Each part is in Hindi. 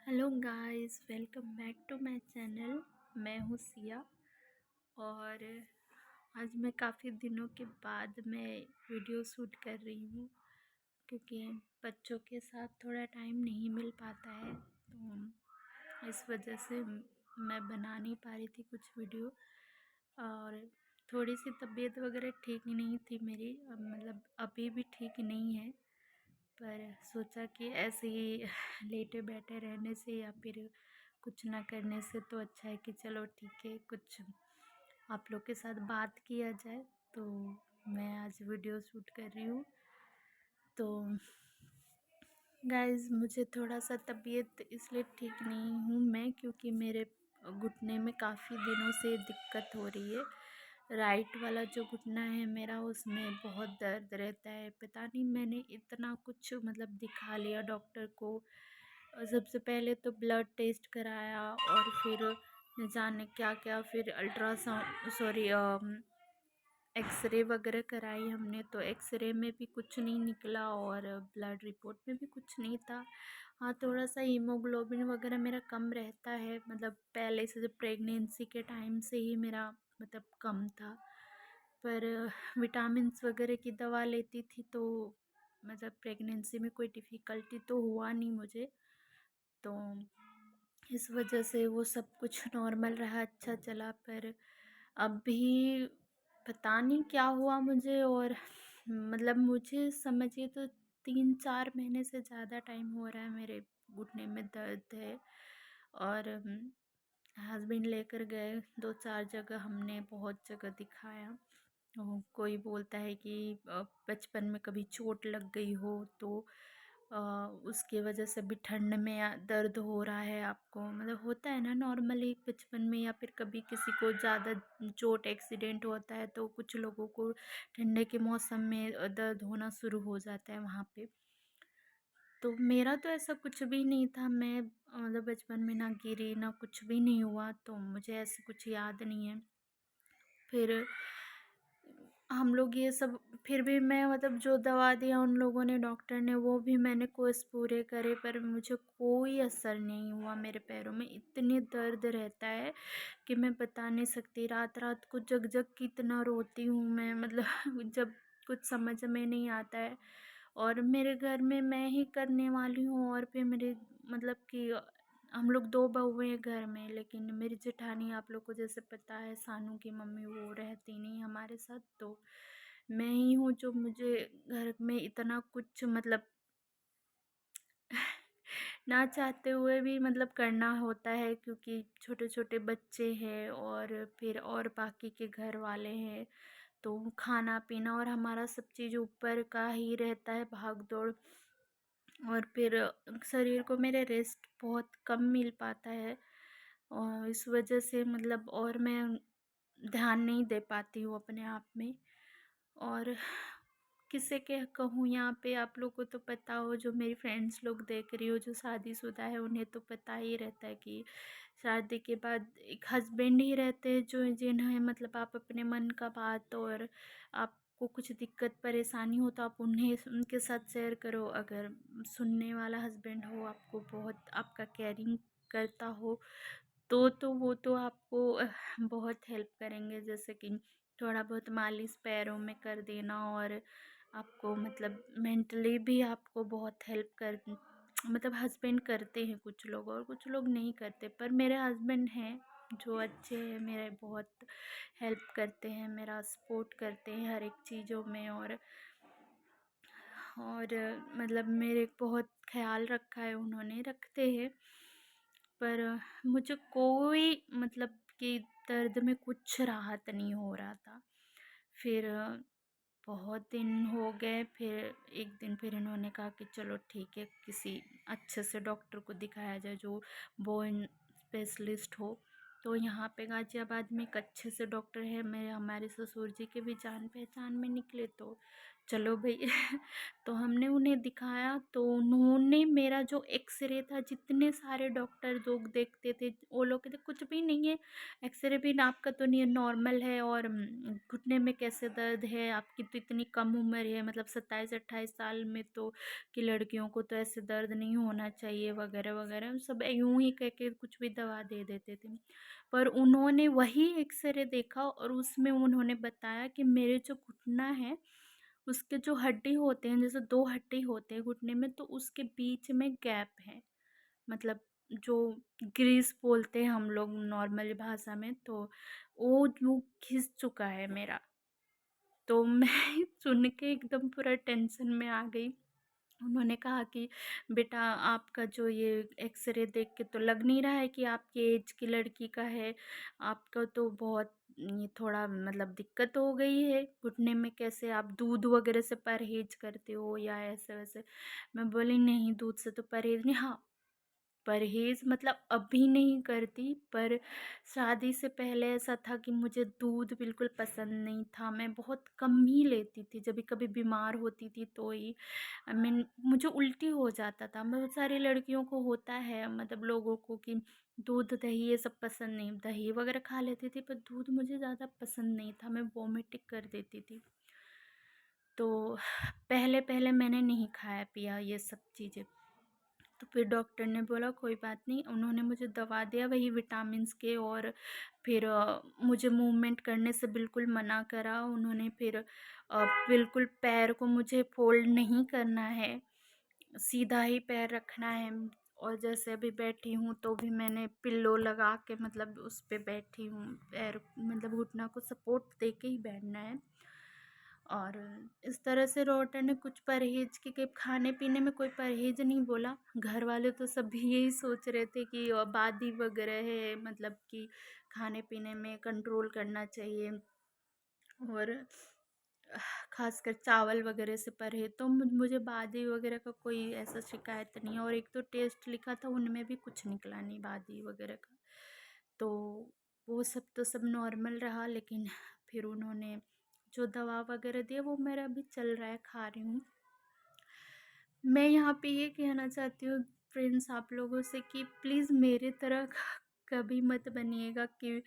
Hello guys, welcome back to my channel. मैं हूँ सिया और आज मैं काफ़ी दिनों के बाद मैं वीडियो शूट कर रही हूँ क्योंकि बच्चों के साथ थोड़ा टाइम नहीं मिल पाता है, तो इस वजह से मैं बना नहीं पा रही थी कुछ वीडियो। और थोड़ी सी तबीयत वगैरह ठीक नहीं थी मेरी, मतलब अभी भी ठीक नहीं है, पर सोचा कि ऐसे ही लेटे बैठे रहने से या फिर कुछ ना करने से तो अच्छा है कि चलो ठीक है, कुछ आप लोग के साथ बात किया जाए। तो मैं आज वीडियो शूट कर रही हूँ। तो गाइस, मुझे थोड़ा सा तबीयत इसलिए ठीक नहीं हूँ मैं क्योंकि मेरे घुटने में काफ़ी दिनों से दिक्कत हो रही है। राइट वाला जो घुटना है मेरा, उसमें बहुत दर्द रहता है। पता नहीं, मैंने इतना कुछ मतलब दिखा लिया डॉक्टर को। सबसे पहले तो ब्लड टेस्ट कराया और फिर न जाने क्या क्या, फिर अल्ट्रासाउंड सॉरी एक्सरे वगैरह कराई हमने, तो एक्सरे में भी कुछ नहीं निकला और ब्लड रिपोर्ट में भी कुछ नहीं था। हाँ, थोड़ा सा हीमोग्लोबिन वगैरह मेरा कम रहता है, मतलब पहले से जब प्रेगनेंसी के टाइम से ही मेरा मतलब कम था। पर विटामिन्स वगैरह की दवा लेती थी तो मतलब प्रेगनेंसी में कोई डिफ़िकल्टी तो हुआ नहीं मुझे। तो इस वजह से वो सब कुछ नॉर्मल रहा, अच्छा चला। पर अभी पता नहीं क्या हुआ मुझे, और मतलब मुझे समझिए तो 3-4 महीने से ज़्यादा टाइम हो रहा है मेरे घुटने में दर्द है। और हस्बैंड लेकर गए 2-4 जगह, हमने बहुत जगह दिखाया। कोई बोलता है कि बचपन में कभी चोट लग गई हो तो अ, उसकी वजह से भी ठंड में दर्द हो रहा है आपको, मतलब होता है ना नॉर्मली बचपन में, या फिर कभी किसी को ज़्यादा चोट एक्सीडेंट होता है तो कुछ लोगों को ठंडे के मौसम में दर्द होना शुरू हो जाता है वहाँ पे। तो मेरा तो ऐसा कुछ भी नहीं था, मैं मतलब बचपन में ना गिरी ना कुछ भी नहीं हुआ, तो मुझे ऐसे कुछ याद नहीं है। फिर हम लोग ये सब, फिर भी मैं मतलब जो दवा दिया उन लोगों ने, डॉक्टर ने, वो भी मैंने कोर्स पूरे करे पर मुझे कोई असर नहीं हुआ। मेरे पैरों में इतनी दर्द रहता है कि मैं बता नहीं सकती। रात रात को जग जग के इतना रोती हूँ मैं, मतलब जब कुछ समझ में नहीं आता है। और मेरे घर में मैं ही करने वाली हूँ, और फिर मेरे मतलब कि हम लोग 2 बहुएँ हैं घर में, लेकिन मेरी जेठानी, आप लोग को जैसे पता है, सानू की मम्मी, वो रहती नहीं हमारे साथ, तो मैं ही हूँ जो मुझे घर में इतना कुछ मतलब ना चाहते हुए भी मतलब करना होता है क्योंकि छोटे छोटे बच्चे हैं और फिर और बाकी के घर वाले हैं, तो खाना पीना और हमारा सब चीज़ ऊपर का ही रहता है, भाग दौड़। और फिर शरीर को मेरे रेस्ट बहुत कम मिल पाता है, और इस वजह से मतलब और मैं ध्यान नहीं दे पाती हूँ अपने आप में। और किसे के कहूँ, यहाँ पे आप लोग को तो पता हो, जो मेरी फ्रेंड्स लोग देख रही हो जो शादीशुदा है, उन्हें तो पता ही रहता है कि शादी के बाद एक हस्बैंड ही रहते हैं जो जिन्हें मतलब आप अपने मन का बात, और आपको कुछ दिक्कत परेशानी हो तो आप उन्हें उनके साथ शेयर करो। अगर सुनने वाला हस्बैंड हो, आपको बहुत आपका केयरिंग करता हो, तो वो तो आपको बहुत हेल्प करेंगे, जैसे कि थोड़ा बहुत मालिश पैरों में कर देना, और आपको मतलब मेंटली भी आपको बहुत हेल्प कर, मतलब हस्बैंड करते हैं कुछ लोग और कुछ लोग नहीं करते, पर मेरे हस्बैंड हैं जो अच्छे हैं, मेरे बहुत हेल्प करते हैं, मेरा सपोर्ट करते हैं हर एक चीज़ों में। और मतलब मेरे बहुत ख्याल रखा है उन्होंने, रखते हैं। पर मुझे कोई मतलब कि दर्द में कुछ राहत नहीं हो रहा था। फिर बहुत दिन हो गए, फिर एक दिन फिर इन्होंने कहा कि चलो ठीक है, किसी अच्छे से डॉक्टर को दिखाया जाए जो बोन स्पेशलिस्ट हो। तो यहाँ पे गाज़ियाबाद में एक अच्छे से डॉक्टर है, मेरे हमारे ससुर जी के भी जान पहचान में निकले, तो चलो भई तो हमने उन्हें दिखाया, तो उन्होंने मेरा जो एक्स-रे था, जितने सारे डॉक्टर लोग देखते थे, वो लोग कहते कुछ भी नहीं है, एक्स-रे भी आपका तो नहीं नॉर्मल है, और घुटने में कैसे दर्द है, आपकी तो इतनी कम उम्र है, मतलब 27-28 साल में तो कि लड़कियों को तो ऐसे दर्द नहीं होना चाहिए वगैरह वगैरह, सब यूं ही कह के कुछ भी दवा दे देते थे। पर उन्होंने वही एक्स-रे देखा और उसमें उन्होंने बताया कि मेरे जो घुटना है, उसके जो हड्डी होते हैं, जैसे 2 हड्डी होते हैं घुटने में, तो उसके बीच में गैप है। मतलब जो ग्रीस बोलते हैं हम लोग नॉर्मल भाषा में, तो वो यूँ घिस चुका है मेरा। तो मैं सुन के एकदम पूरा टेंशन में आ गई। उन्होंने कहा कि बेटा, आपका जो ये एक्स-रे देख के तो लग नहीं रहा है कि आपकी एज की लड़की का है। आपका तो बहुत ये थोड़ा मतलब दिक्कत हो गई है घुटने में, कैसे आप दूध वगैरह से परहेज़ करते हो या ऐसे-वैसे? मैं बोली नहीं, दूध से तो परहेज़ नहीं, हाँ, परहेज़ मतलब अभी नहीं करती, पर शादी से पहले ऐसा था कि मुझे दूध बिल्कुल पसंद नहीं था, मैं बहुत कम ही लेती थी, जभी कभी बीमार होती थी तो ही। आई मीन मुझे उल्टी हो जाता था, बहुत सारी लड़कियों को होता है, मतलब लोगों को, कि दूध दही ये सब पसंद नहीं, दही वगैरह खा लेती थी पर दूध मुझे ज़्यादा पसंद नहीं था, मैं वॉमिटिंग कर देती थी। तो पहले-पहले मैंने नहीं खाया पिया ये सब चीज़ें। तो फिर डॉक्टर ने बोला कोई बात नहीं, उन्होंने मुझे दवा दिया वही विटामिन्स के, और फिर मुझे मूवमेंट करने से बिल्कुल मना करा उन्होंने। फिर बिल्कुल पैर को मुझे फ़ोल्ड नहीं करना है, सीधा ही पैर रखना है, और जैसे अभी बैठी हूँ तो भी मैंने पिल्लो लगा के मतलब उस पे बैठी हूँ, पैर मतलब घुटना को सपोर्ट दे के ही बैठना है। और इस तरह से डॉक्टर ने कुछ परहेज के खाने-पीने में कोई परहेज नहीं बोला। घर वाले तो सभी यही सोच रहे थे कि बादी वगैरह है, मतलब कि खाने-पीने में कंट्रोल करना चाहिए, और ख़ासकर चावल वगैरह से परहेज, तो मुझे बादी वगैरह का कोई ऐसा शिकायत नहीं है, और एक तो टेस्ट लिखा था उनमें भी कुछ निकला नहीं बादी वगैरह का। तो वो सब तो सब नॉर्मल रहा, लेकिन फिर उन्होंने जो दवा वगैरह दी है वो मेरा अभी चल रहा है, खा रही हूँ। मैं यहाँ पे ये कहना चाहती हूँ फ्रेंड्स आप लोगों से कि प्लीज़ मेरी तरह कभी मत बनिएगा कि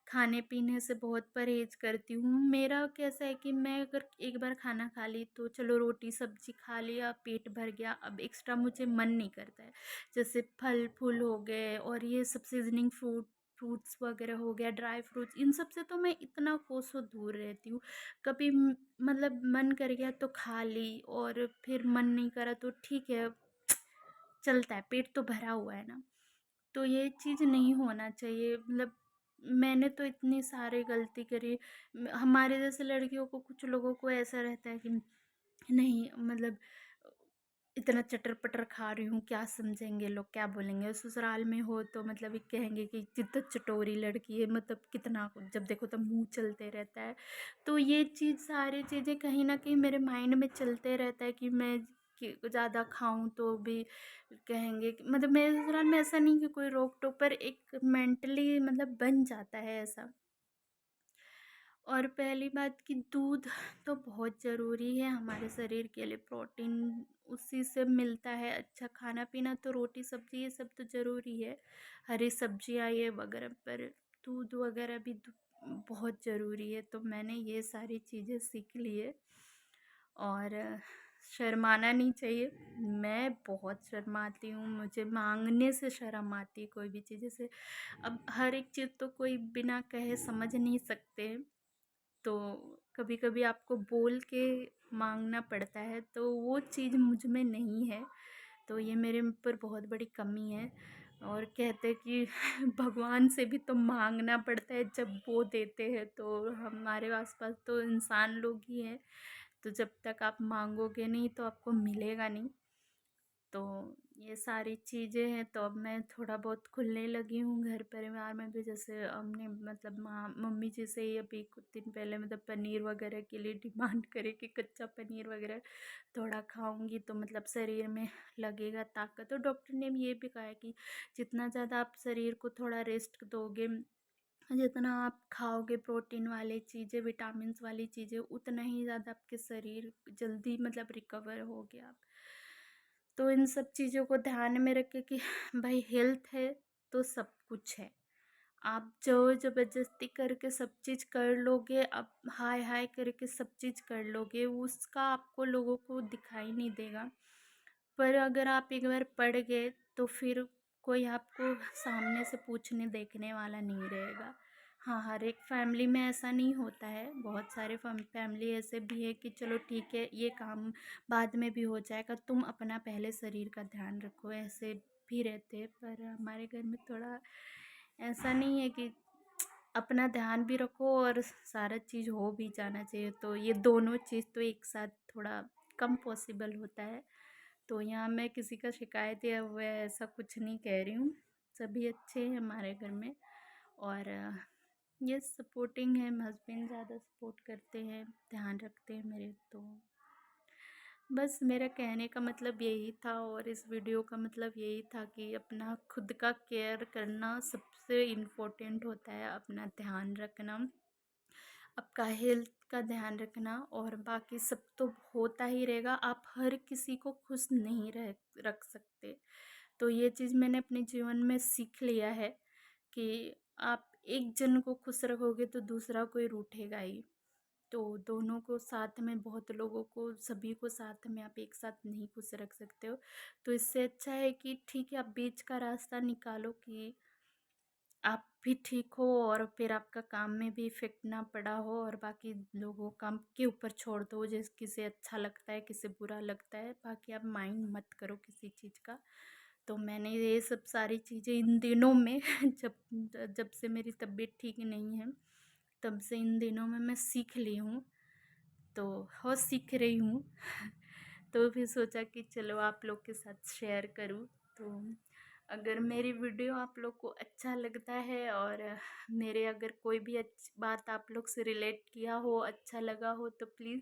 खाने-पीने से बहुत परहेज़ करती हूँ। मेरा कैसा है कि मैं अगर एक बार खाना खा ली तो चलो रोटी सब्ज़ी खा लिया, पेट भर गया, अब एक्स्ट्रा मुझे मन नहीं करता है। जैसे फल-फूल हो गए और ये सब सीज़निंग फ्रूट्स वगैरह हो गया, ड्राई फ्रूट्स, इन सब से तो मैं इतना कोसों दूर रहती हूँ। कभी मतलब मन कर गया तो खा ली, और फिर मन नहीं करा तो ठीक है, चलता है, पेट तो भरा हुआ है ना। तो ये चीज़ नहीं होना चाहिए, मतलब मैंने तो इतनी सारी गलती करी। हमारे जैसे लड़कियों को, कुछ लोगों को ऐसा रहता है कि नहीं, मतलब इतना चटर-पटर खा रही हूँ, क्या समझेंगे लोग, क्या बोलेंगे? ससुराल में हो तो मतलब ये कहेंगे कि कितना चटोरी लड़की है, मतलब कितना जब देखो तब मुँह चलते रहता है। तो ये चीज़, सारी चीज़ें कहीं न कहीं मेरे माइंड में चलते रहता है कि मैं कि ज़्यादा खाऊँ तो भी कहेंगे कि, मतलब मेरे ससुराल में ऐसा नहीं कि कोई रोक-टोक, पर एक मेंटली मतलब बन जाता है ऐसा। और पहली बात कि दूध तो बहुत ज़रूरी है हमारे शरीर के लिए, प्रोटीन उसी से मिलता है। अच्छा खाना-पीना तो रोटी सब्ज़ी ये सब तो ज़रूरी है, हरी सब्जियाँ ये वगैरह, पर दूध वगैरह भी बहुत ज़रूरी है। तो मैंने ये सारी चीज़ें सीख ली है, और शर्माना नहीं चाहिए। मैं बहुत शर्माती हूँ, मुझे माँगने से शर्म आती है कोई भी चीज़। जैसे अब हर एक चीज़ तो कोई बिना कहे समझ नहीं सकते, तो कभी-कभी आपको बोल के माँगना पड़ता है, तो वो चीज़ मुझ में नहीं है। तो ये मेरे ऊपर बहुत बड़ी कमी है, और कहते हैं कि भगवान से भी तो माँगना पड़ता है, जब वो देते हैं, तो हमारे आस-पास तो इंसान लोग ही हैं, तो जब तक आप माँगोगे नहीं तो आपको मिलेगा नहीं। तो ये सारी चीज़ें हैं, तो अब मैं थोड़ा बहुत खुलने लगी हूँ घर परिवार में भी। जैसे हमने मतलब माँ मम्मी जी से ही अभी कुछ दिन पहले मतलब पनीर वगैरह के लिए डिमांड करे कि कच्चा पनीर वगैरह थोड़ा खाऊंगी तो मतलब शरीर में लगेगा ताकत। तो डॉक्टर ने भी ये भी कहा है कि जितना ज़्यादा आप शरीर को थोड़ा रेस्ट दोगे, जितना आप खाओगे प्रोटीन वाली चीज़ें, विटामिन्स वाली चीज़ें, उतना ही ज़्यादा आपके शरीर जल्दी मतलब रिकवर होगे आप। तो इन सब चीज़ों को ध्यान में रखें कि भाई हेल्थ है तो सब कुछ है। आप जो ज़बरदस्ती करके सब चीज़ कर लोगे, आप हाय-हाय करके सब चीज़ कर लोगे, उसका आपको लोगों को दिखाई नहीं देगा। पर अगर आप एक बार पड़ गए तो फिर कोई आपको सामने से पूछने देखने वाला नहीं रहेगा। हाँ, हर एक फैमिली में ऐसा नहीं होता है, बहुत सारे फैमिली ऐसे भी है कि चलो ठीक है, ये काम बाद में भी हो जाएगा, तुम अपना पहले शरीर का ध्यान रखो, ऐसे भी रहते हैं। पर हमारे घर में थोड़ा ऐसा नहीं है कि अपना ध्यान भी रखो और सारा चीज़ हो भी जाना चाहिए, तो ये दोनों चीज़ तो एक साथ थोड़ा कम पॉसिबल होता है। तो यहाँ मैं किसी का शिकायत या वो ऐसा कुछ नहीं कह रही हूँ, सभी अच्छे हैं हमारे घर में। और ये सपोर्टिंग है, हस्बैंड ज़्यादा सपोर्ट करते हैं, ध्यान रखते हैं मेरे। तो बस मेरा कहने का मतलब यही था, और इस वीडियो का मतलब यही था कि अपना खुद का केयर करना सबसे इम्पोर्टेंट होता है, अपना ध्यान रखना, आपका हेल्थ का ध्यान रखना, और बाकी सब तो होता ही रहेगा। आप हर किसी को खुश नहीं रख सकते। तो ये चीज़ मैंने अपने जीवन में सीख लिया है कि आप एक जन को खुश रखोगे तो दूसरा कोई रूठेगा ही। तो दोनों को साथ में, बहुत लोगों को, सभी को साथ में आप एक साथ नहीं खुश रख सकते हो। तो इससे अच्छा है कि ठीक है, आप बीच का रास्ता निकालो कि आप भी ठीक हो और फिर आपका काम में भी इफ़ेक्ट ना पड़ा हो, और बाकी लोगों काम के ऊपर छोड़ दो, जिस किसे अच्छा लगता है किसे बुरा लगता है, बाकी आप माइंड मत करो किसी चीज़ का। तो मैंने ये सब सारी चीज़ें इन दिनों में जब जब से मेरी तबीयत ठीक नहीं है, तब से इन दिनों में मैं सीख ली हूँ, तो और सीख रही हूँ। तो फिर सोचा कि चलो आप लोग के साथ शेयर करूँ। तो अगर मेरी वीडियो आप लोग को अच्छा लगता है, और मेरे अगर कोई भी अच्छी बात आप लोग से रिलेट किया हो, अच्छा लगा हो, तो प्लीज़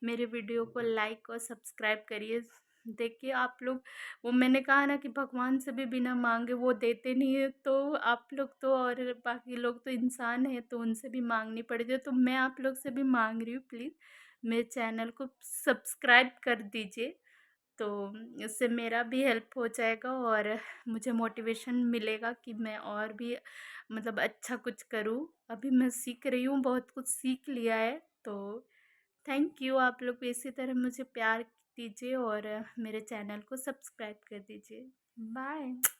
मेरे वीडियो को लाइक और सब्सक्राइब करिए। देखिए आप लोग, वो मैंने कहा ना कि भगवान से भी बिना मांगे वो देते नहीं है, तो आप लोग तो, और बाकी लोग तो इंसान हैं, तो उनसे भी मांगनी पड़ती है। तो मैं आप लोग से भी मांग रही हूँ, प्लीज़ मेरे चैनल को सब्सक्राइब कर दीजिए। तो इससे मेरा भी हेल्प हो जाएगा, और मुझे मोटिवेशन मिलेगा कि मैं और भी मतलब अच्छा कुछ करूँ। अभी मैं सीख रही हूँ, बहुत कुछ सीख लिया है। तो थैंक यू, आप लोग इसी तरह मुझे प्यार दीजिए और मेरे चैनल को सब्सक्राइब कर दीजिए। बाय।